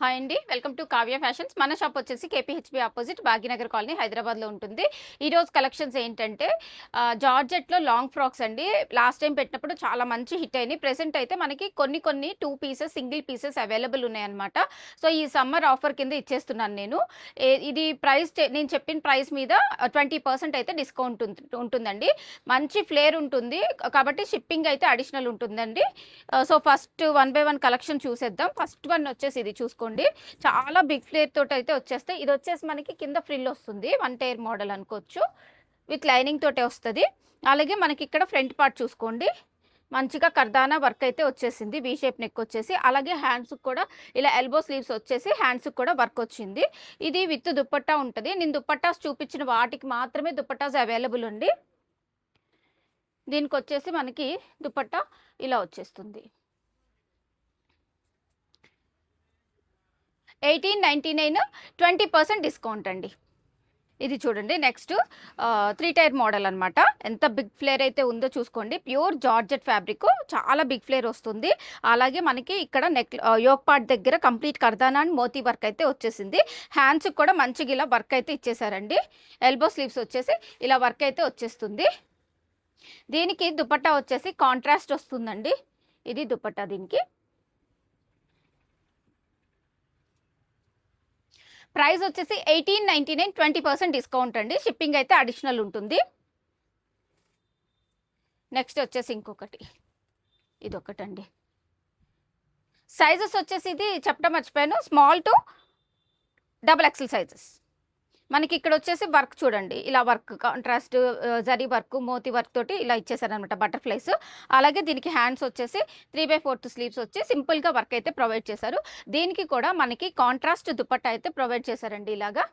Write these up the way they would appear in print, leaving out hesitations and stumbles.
Hi అండి. Welcome to Kavya fashions. మన shop వచ్చేసి కేపీహెచ్బీ ఆపోజిట్ భాగ్యనగర్ కాలనీ హైదరాబాద్లో ఉంటుంది. ఈరోజు కలెక్షన్స్ ఏంటంటే జార్జెట్లో లాంగ్ ఫ్రాక్స్ అండి. లాస్ట్ టైం పెట్టినప్పుడు చాలా మంచి హిట్ అయినాయి. ప్రెసెంట్ అయితే మనకి కొన్ని 2 పీసెస్ సింగిల్ పీసెస్ అవైలబుల్ ఉన్నాయన్నమాట. సో ఈ సమ్మర్ ఆఫర్ కింద ఇచ్చేస్తున్నాను నేను. ఇది ప్రైస్ నేను చెప్పిన ప్రైస్ మీద 20% అయితే డిస్కౌంట్ ఉంటుందండి. మంచి ఫ్లేర్ ఉంటుంది కాబట్టి షిప్పింగ్ అయితే అడిషనల్ ఉంటుందండి. సో ఫస్ట్ 1 by 1 కలెక్షన్ చూసేద్దాం. ఫస్ట్ వన్ వచ్చేసి ఇది చూసుకోండి. చాలా బిగ్ ఫ్లేర్ తోటి అయితే వచ్చేస్తాయి. ఇది వచ్చేసి మనకి కింద ఫ్రిల్ వస్తుంది. 1 టైర్ మోడల్ అనుకోవచ్చు. విత్ లైనింగ్ తోటే వస్తుంది. అలాగే మనకి ఇక్కడ ఫ్రంట్ పార్ట్ చూసుకోండి. మంచిగా కర్దానా వర్క్ అయితే వచ్చేసింది. వీ షేప్ నెక్ వచ్చేసి, అలాగే హ్యాండ్స్కి కూడా ఇలా ఎల్బో స్లీవ్స్ వచ్చేసి హ్యాండ్స్కి కూడా వర్క్ వచ్చింది. ఇది విత్ దుప్పట్టా ఉంటుంది. నేను దుప్పట్టాస్ చూపించిన వాటికి మాత్రమే దుప్పట్టాస్ అవైలబుల్ ఉంది. దీనికి వచ్చేసి మనకి దుప్పట్టా ఇలా వచ్చేస్తుంది. 1899 20% డిస్కౌంట్ అండి. ఇది చూడండి. నెక్స్ట్ 3 టైర్ మోడల్ అనమాట. ఎంత బిగ్ ఫ్లేర్ అయితే ఉందో చూసుకోండి. ప్యూర్ జార్జెట్ ఫ్యాబ్రిక్, చాలా బిగ్ ఫ్లేర్ వస్తుంది. అలాగే మనకి ఇక్కడ నెక్ యోక్ పార్ట్ దగ్గర కంప్లీట్ కర్దానా అండ్ మోతీ వర్క్ అయితే వచ్చేసింది. హ్యాండ్స్కి కూడా మంచిగా ఇలా వర్క్ అయితే ఇచ్చేసారండి. ఎల్బో స్లీవ్స్ వచ్చేసి ఇలా వర్క్ అయితే వచ్చేస్తుంది. దీనికి దుపట్టా వచ్చేసి కాంట్రాస్ట్ వస్తుందండి. ఇది దుపట్టా. దీనికి ప్రైస్ వచ్చేసి 1899 20% డిస్కౌంట్ అండి. షిప్పింగ్ అయితే అడిషనల్ ఉంటుంది. నెక్స్ట్ వచ్చేసి ఇంకొకటి, ఇదొకటండి. సైజెస్ వచ్చేసి ఇది చెప్పడం మర్చిపోయాను, స్మాల్ టు XXL సైజెస్. మనకి ఇక్కడ వచ్చేసి వర్క్ చూడండి. ఇలా వర్క్ కాంట్రాస్ట్ జరీ వర్క్, మోతీ వర్క్ తోటి ఇలా ఇచ్చేసారనమాట బటర్ఫ్లైస్. అలాగే దీనికి హ్యాండ్స్ వచ్చేసి 3/4 స్లీవ్స్ వచ్చి సింపుల్గా వర్క్ అయితే ప్రొవైడ్ చేశారు. దీనికి కూడా మనకి కాంట్రాస్ట్ దుపట్టా అయితే ప్రొవైడ్ చేశారండి. ఇలాగా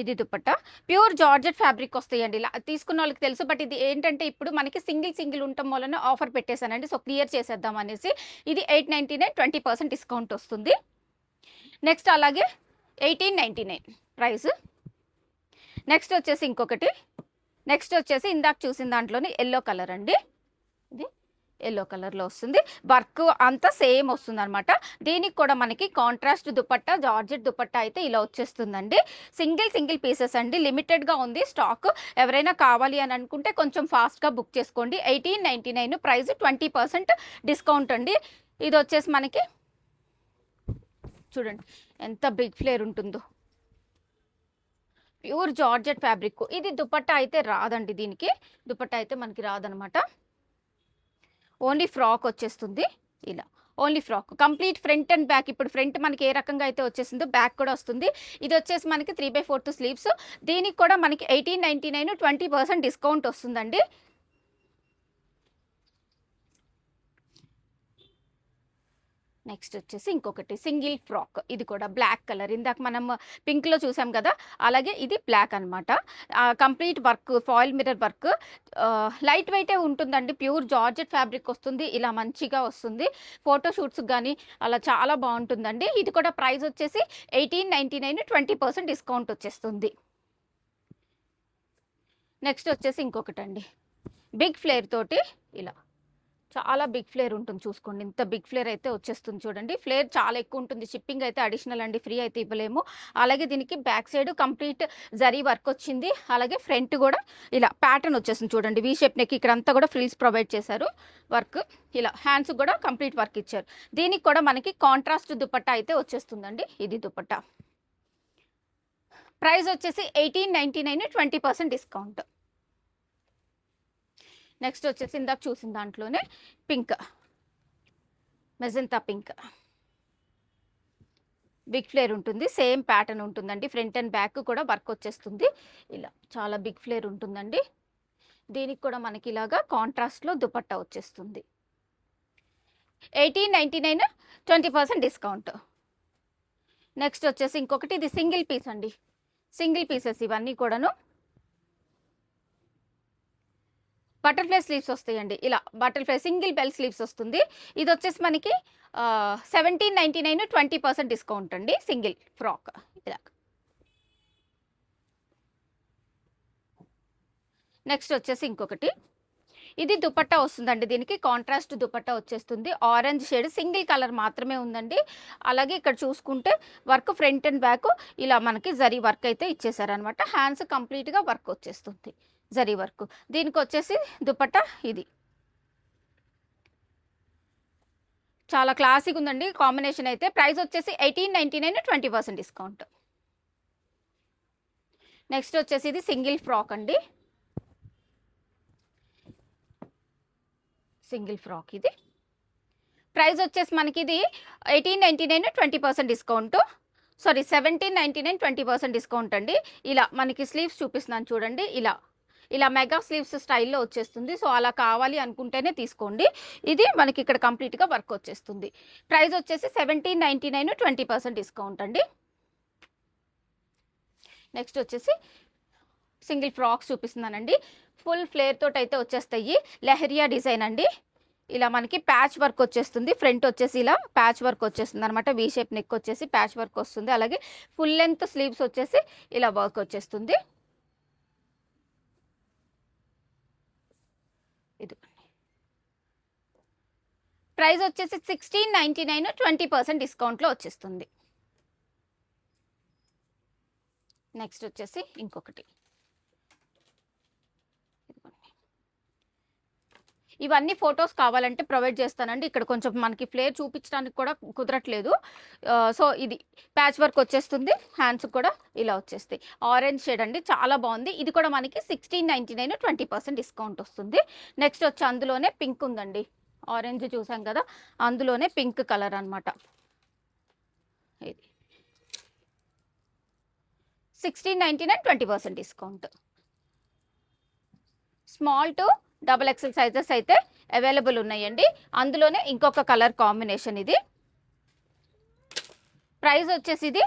ఇది దుపట్టా. ప్యూర్ జార్జెట్ ఫ్యాబ్రిక్ వస్తాయండి. ఇలా తీసుకున్న వాళ్ళకి తెలుసు. బట్ ఇది ఏంటంటే ఇప్పుడు మనకి సింగిల్ ఉండటం వలన ఆఫర్ పెట్టేశానండి. సో క్లియర్ చేసేద్దాం అనేసి. ఇది 899 20% డిస్కౌంట్ వస్తుంది. నెక్స్ట్ అలాగే 1899 ప్రైస్. నెక్స్ట్ వచ్చేసి ఇంకొకటి. నెక్స్ట్ వచ్చేసి ఇందాక చూసిన దాంట్లోనే ఎల్లో కలర్ అండి. ఇది ఎల్లో కలర్లో వస్తుంది. వర్క్ అంతా సేమ్ వస్తుంది అనమాట. దీనికి కూడా మనకి కాంట్రాస్ట్ దుపట్టా, జార్జెట్ దుపట్టా అయితే ఇలా వచ్చేస్తుందండి. సింగిల్ పీసెస్ అండి. లిమిటెడ్గా ఉంది స్టాక్. ఎవరైనా కావాలి అని అనుకుంటే కొంచెం ఫాస్ట్గా బుక్ చేసుకోండి. 1899 ప్రైస్ 20% డిస్కౌంట్ అండి. ఇది వచ్చేసి మనకి చూడండి ఎంత బిగ్ ఫ్లేర్ ఉంటుందో. Pure georgette fabric. ఇది దుపట్టా అయితే రాదండి. దీనికి దుపట్టా అయితే మనకి రాదనమాట. ఓన్లీ ఫ్రాక్ వచ్చేస్తుంది. ఇలా only frock, complete front and back. ఇప్పుడు ఫ్రంట్ మనకి ఏ రకంగా అయితే వచ్చేసిందో బ్యాక్ కూడా వస్తుంది. ఇది వచ్చేసి మనకి 3/4 స్లీవ్స్. దీనికి కూడా మనకి 1899 20% డిస్కౌంట్ వస్తుందండి. నెక్స్ట్ వచ్చేసి ఇంకొకటి సింగిల్ ఫ్రాక్. ఇది కూడా బ్లాక్ కలర్. ఇందాక మనం పింక్లో చూసాం కదా, అలాగే ఇది బ్లాక్ అనమాట. Complete work, foil mirror work. Light వెయిటే ఉంటుందండి. ప్యూర్ జార్జెట్ ఫ్యాబ్రిక్ వస్తుంది. ఇలా మంచిగా వస్తుంది. ఫోటోషూట్స్కి కానీ అలా చాలా బాగుంటుందండి. ఇది కూడా ప్రైస్ వచ్చేసి 1899 20% డిస్కౌంట్ వచ్చేస్తుంది. నెక్స్ట్ వచ్చేసి ఇంకొకటండి. బిగ్ ఫ్లేర్ తోటి ఇలా చాలా బిగ్ ఫ్లేర్ ఉంటుంది. చూసుకోండి ఇంత బిగ్ ఫ్లేర్ అయితే వచ్చేస్తుంది. చూడండి ఫ్లేర్ చాలా ఎక్కువ ఉంటుంది. షిప్పింగ్ అయితే అడిషనల్ అండి, ఫ్రీ అయితే ఇవ్వలేము. అలాగే దీనికి back side complete zari work వచ్చింది. అలాగే ఫ్రంట్ కూడా ఇలా ప్యాటర్న్ వచ్చేస్తుంది. చూడండి వీ షేప్ నెక్, ఇక్కడ అంతా కూడా ఫ్రిల్స్ ప్రొవైడ్ చేశారు వర్క్. ఇలా హ్యాండ్స్ కూడా కంప్లీట్ వర్క్ ఇచ్చారు. దీనికి కూడా మనకి కాంట్రాస్ట్ దుపట్టా అయితే వచ్చేస్తుందండి. ఇది దుపట్టా. ప్రైస్ వచ్చేసి 1899 20% డిస్కౌంట్. నెక్స్ట్ వచ్చేసి ఇందాక చూసిన దాంట్లోనే pink, magenta pink. Big flare ఉంటుంది. సేమ్ ప్యాటర్న్ ఉంటుందండి. ఫ్రంట్ అండ్ బ్యాక్ కూడా వర్క్ వచ్చేస్తుంది. ఇలా చాలా బిగ్ ఫ్లేర్ ఉంటుందండి. దీనికి కూడా మనకి ఇలాగా కాంట్రాస్ట్లో దుపట్టా వచ్చేస్తుంది. 1899 20% డిస్కౌంట్. నెక్స్ట్ వచ్చేసి ఇంకొకటి. ఇది సింగిల్ పీస్ అండి. సింగిల్ పీసెస్ ఇవన్నీ కూడాను. బటర్ఫ్లై స్లీవ్స్ వస్తాయండి. ఇలా బటర్ఫ్లై సింగిల్ బెల్ స్లీవ్స్ వస్తుంది. ఇది వచ్చేసి మనకి 1799 20% డిస్కౌంట్ అండి. సింగిల్ ఫ్రాక్ ఇలా. నెక్స్ట్ వచ్చేసి ఇంకొకటి. ఇది దుపట్టా వస్తుందండి. దీనికి కాంట్రాస్ట్ దుపట్టా వచ్చేస్తుంది. ఆరెంజ్ షేడ్ సింగిల్ కలర్ మాత్రమే ఉందండి. అలాగే ఇక్కడ చూసుకుంటే వర్క్ ఫ్రంట్ అండ్ బ్యాక్ ఇలా మనకి జరీ వర్క్ అయితే ఇచ్చేసారనమాట. హ్యాండ్స్ కంప్లీట్గా వర్క్ వచ్చేస్తుంది, జరీ వర్క్. దీనికి వచ్చేసి దుపట్టా ఇది చాలా క్లాసిక్ ఉందండి కాంబినేషన్ అయితే. ప్రైస్ వచ్చేసి 1899, 20% డిస్కౌంట్. నెక్స్ట్ వచ్చేసి ఇది సింగిల్ ఫ్రాక్ అండి. సింగిల్ ఫ్రాక్ ఇది ప్రైస్ వచ్చేసి మనకి ఇది 1899, 20% డిస్కౌంట్. సారీ 1799, 20% డిస్కౌంట్ అండి. ఇలా మనకి స్లీవ్స్ చూపిస్తున్నాను చూడండి. ఇలా మెగా స్లీవ్స్ స్టైల్లో వచ్చేస్తుంది. సో అలా కావాలి అనుకుంటేనే తీసుకోండి. ఇది మనకి ఇక్కడ కంప్లీట్గా వర్క్ వచ్చేస్తుంది. ప్రైస్ వచ్చేసి 1799, 20% డిస్కౌంట్ అండి. నెక్స్ట్ వచ్చేసి సింగిల్ ఫ్రాక్స్ చూపిస్తున్నానండి. ఫుల్ ఫ్లేర్ తోటి అయితే వచ్చేస్తాయి. లెహరియా డిజైన్ అండి. ఇలా మనకి ప్యాచ్ వర్క్ వచ్చేస్తుంది. ఫ్రంట్ వచ్చేసి ఇలా ప్యాచ్ వర్క్ వచ్చేస్తుంది అనమాట. వీ షేప్ నెక్ వచ్చేసి ప్యాచ్ వర్క్ వస్తుంది. అలాగే ఫుల్ లెంత్ స్లీవ్స్ వచ్చేసి ఇలా వర్క్ వచ్చేస్తుంది. ఇది ప్రైస్ వచ్చేసి 1699, 20% డిస్కౌంట్లో వచ్చేస్తుంది. నెక్స్ట్ వచ్చేసి ఇంకొకటి, ఇవన్నీ ఫొటోస్ కావాలంటే ప్రొవైడ్ చేస్తానండి. ఇక్కడ కొంచెం మనకి ఫ్లేర్ చూపించడానికి కూడా కుదరట్లేదు. సో ఇది ప్యాచ్ వర్క్ వచ్చేస్తుంది. హ్యాండ్స్ కూడా ఇలా వచ్చేస్తాయి. ఆరెంజ్ షేడ్ అండి, చాలా బాగుంది. ఇది కూడా మనకి 1699, 20% డిస్కౌంట్ వస్తుంది. నెక్స్ట్ వచ్చి అందులోనే పింక్ ఉందండి. ఆరెంజ్ చూసాం కదా, అందులోనే పింక్ కలర్ అనమాట. ఇది 1699, 20% discount. Small to double XL sizes అయితే అవైలబుల్ ఉన్నాయండి. అందులోనే ఇంకొక కలర్ కాంబినేషన్. ఇది ప్రైస్ వచ్చేసి ఇది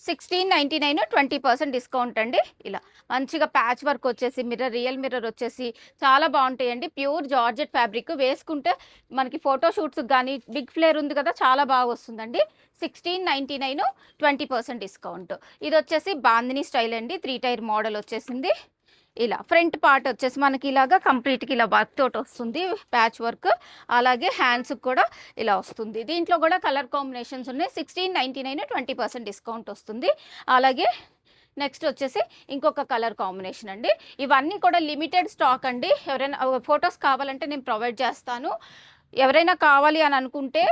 1699, 20% డిస్కౌంట్ అండి. ఇలా మంచిగా ప్యాచ్ వర్క్ వచ్చేసి రియల్ మిర్రర్ వచ్చేసి చాలా బాగుంటాయండి. ప్యూర్ జార్జెట్ ఫ్యాబ్రిక్ వేసుకుంటే మనకి ఫోటోషూట్స్ కానీ బిగ్ ఫ్లేర్ ఉంది కదా, చాలా బాగా వస్తుందండి. 1699, 20% డిస్కౌంట్. ఇది వచ్చేసి బాందిని స్టైల్ అండి. 3 టైర్ మోడల్ వచ్చేసింది. ఇలా ఫ్రంట్ పార్ట్ వచ్చేసి మనకి ఇలాగా కంప్లీట్గా ఇలా వర్క్ తోటి వస్తుంది, ప్యాచ్ వర్క్. అలాగే హ్యాండ్స్ కూడా ఇలా వస్తుంది. దీంట్లో కూడా కలర్ కాంబినేషన్స్ ఉన్నాయి. 1699, 20% డిస్కౌంట్ వస్తుంది. అలాగే నెక్స్ట్ వచ్చేసి ఇంకొక కలర్ కాంబినేషన్ అండి. ఇవన్నీ కూడా లిమిటెడ్ స్టాక్ అండి. ఎవరైనా ఫొటోస్ కావాలంటే నేను ప్రొవైడ్ చేస్తాను. ఎవరైనా కావాలి అని అనుకుంటే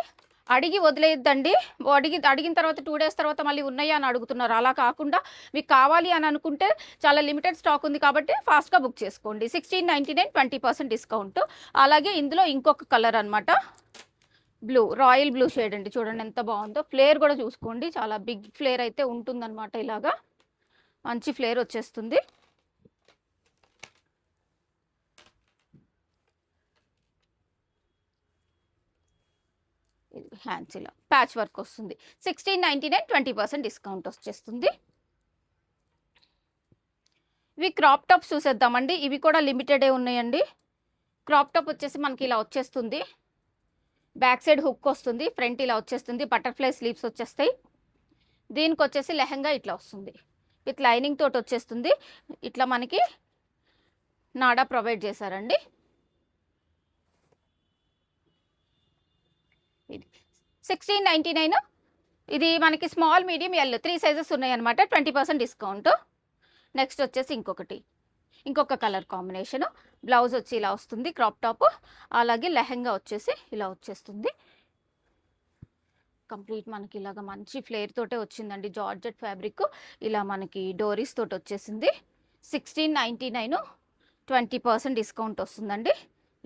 అడిగి వదిలేద్దండి. అడిగిన తర్వాత 2 days తర్వాత మళ్ళీ ఉన్నాయా అని అడుగుతున్నారు. అలా కాకుండా మీకు కావాలి అని అనుకుంటే చాలా లిమిటెడ్ స్టాక్ ఉంది కాబట్టి ఫాస్ట్గా బుక్ చేసుకోండి. 1699, 20% డిస్కౌంట్. అలాగే ఇందులో ఇంకొక కలర్ అనమాట, బ్లూ, రాయల్ బ్లూ షేడ్ అండి. చూడండి ఎంత బాగుందో. ఫ్లేర్ కూడా చూసుకోండి, చాలా బిగ్ ఫ్లేర్ అయితే ఉంటుందన్నమాట. ఇలాగా మంచి ఫ్లేర్ వచ్చేస్తుంది. హ్యాండ్స్ ఇలా ప్యాచ్ వర్క్ వస్తుంది. 1699, 20% డిస్కౌంట్ వచ్చేస్తుంది. ఇవి క్రాప్ టాప్స్ చూసేద్దామండి. ఇవి కూడా లిమిటెడే ఉన్నాయండి. క్రాప్ టాప్ వచ్చేసి మనకి ఇలా వచ్చేస్తుంది. బ్యాక్ సైడ్ హుక్ వస్తుంది, ఫ్రంట్ ఇలా వచ్చేస్తుంది, బటర్ఫ్లై స్లీవ్స్ వచ్చేస్తాయి. దీనికి వచ్చేసి లెహంగా ఇట్లా వస్తుంది, విత్ లైనింగ్ తోటి వచ్చేస్తుంది. ఇట్లా మనకి నాడా ప్రొవైడ్ చేశారండి. ఇది 1699. ఇది మనకి స్మాల్, మీడియం, ఎల్ 3 సైజెస్ ఉన్నాయన్నమాట. 20% డిస్కౌంట్. నెక్స్ట్ వచ్చేసి ఇంకొక కలర్ కాంబినేషన్. బ్లౌజ్ వచ్చి ఇలా వస్తుంది, క్రాప్ టాప్. అలాగే లెహంగా వచ్చేసి ఇలా వచ్చేస్తుంది. కంప్లీట్ మనకి ఇలాగ మంచి ఫ్లేర్ తోటే వచ్చిందండి. జార్జెట్ ఫ్యాబ్రిక్ ఇలా మనకి డోరీస్ తోటి వచ్చేసింది. 1699, 20% డిస్కౌంట్ వస్తుందండి.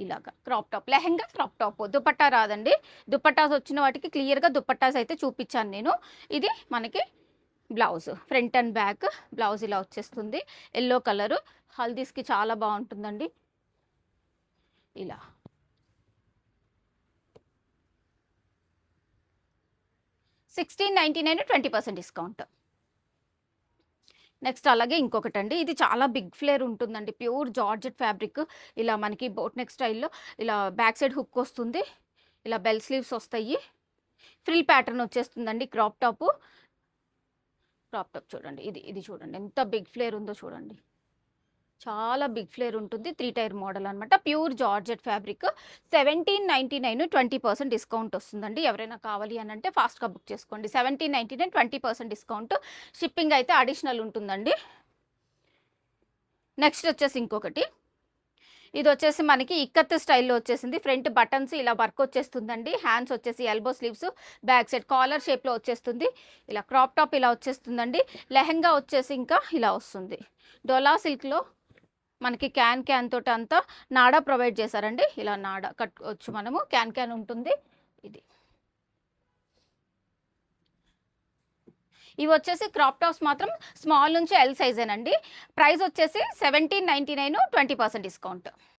ఇలాగా crop top, lehenga crop top. Dupatta రాదండి. దుపట్టాస్ వచ్చిన వాటికి క్లియర్గా దుపట్టాస్ అయితే చూపించాను నేను. ఇది మనకి blouse, front and back blouse ఇలా వచ్చేస్తుంది. ఎల్లో కలరు, హల్దీస్కి చాలా బాగుంటుందండి. ఇలా 1699, 20% డిస్కౌంట్. నెక్స్ట్ అలాగే ఇంకొకటి అండి. ఇది చాలా బిగ్ ఫ్లేర్ ఉంటుందండి. Pure georgette fabric. ఇలా మనకి బోట్ నెక్ స్టైల్లో ఇలా బ్యాక్ సైడ్ హుక్ వస్తుంది. ఇలా బెల్ స్లీవ్స్ వస్తాయి. ఫ్రిల్ ప్యాటర్న్ వచ్చేస్తుందండి. క్రాప్ టాప్ చూడండి. ఇది చూడండి ఎంత బిగ్ ఫ్లేర్ ఉందో చూడండి. చాలా బిగ్ ఫ్లేర్ ఉంటుంది. 3 టైర్ మోడల్ అనమాట. Pure georgette fabric. 1799 20% డిస్కౌంట్ వస్తుందండి. ఎవరైనా కావాలి అనంటే ఫాస్ట్‌గా బుక్ చేసుకోండి. 1799 20% డిస్కౌంట్. షిప్పింగ్ అయితే అడిషనల్ ఉంటుందండి. నెక్స్ట్ వచ్చేసి ఇంకొకటి. ఇదొచ్చేసి మనకి ఇక్కత్ స్టైల్‌లో వచ్చేసింది. ఫ్రంట్ బటన్స్ ఇలా వర్క్ వచ్చేస్తుందండి. హ్యాండ్స్ వచ్చేసి elbow sleeves, back side collar షేప్‌లో వచ్చేస్తుంది. ఇలా క్రాప్ టాప్ ఇలా వచ్చేస్తుందండి. లెహెంగా వచ్చేసి ఇంకా ఇలా వస్తుంది. డోలా సిల్క్‌లో మనకి క్యాన్ తోటి అంతా నాడా ప్రొవైడ్ చేశారండి. ఇలా నాడా కట్టుకోవచ్చు మనము. క్యాన్ ఉంటుంది. ఇది. ఇవి వచ్చేసి క్రాప్ టాప్స్ మాత్రం స్మాల్ నుంచి ఎల్ సైజేనండి. ప్రైస్ వచ్చేసి 1799 20% డిస్కౌంట్.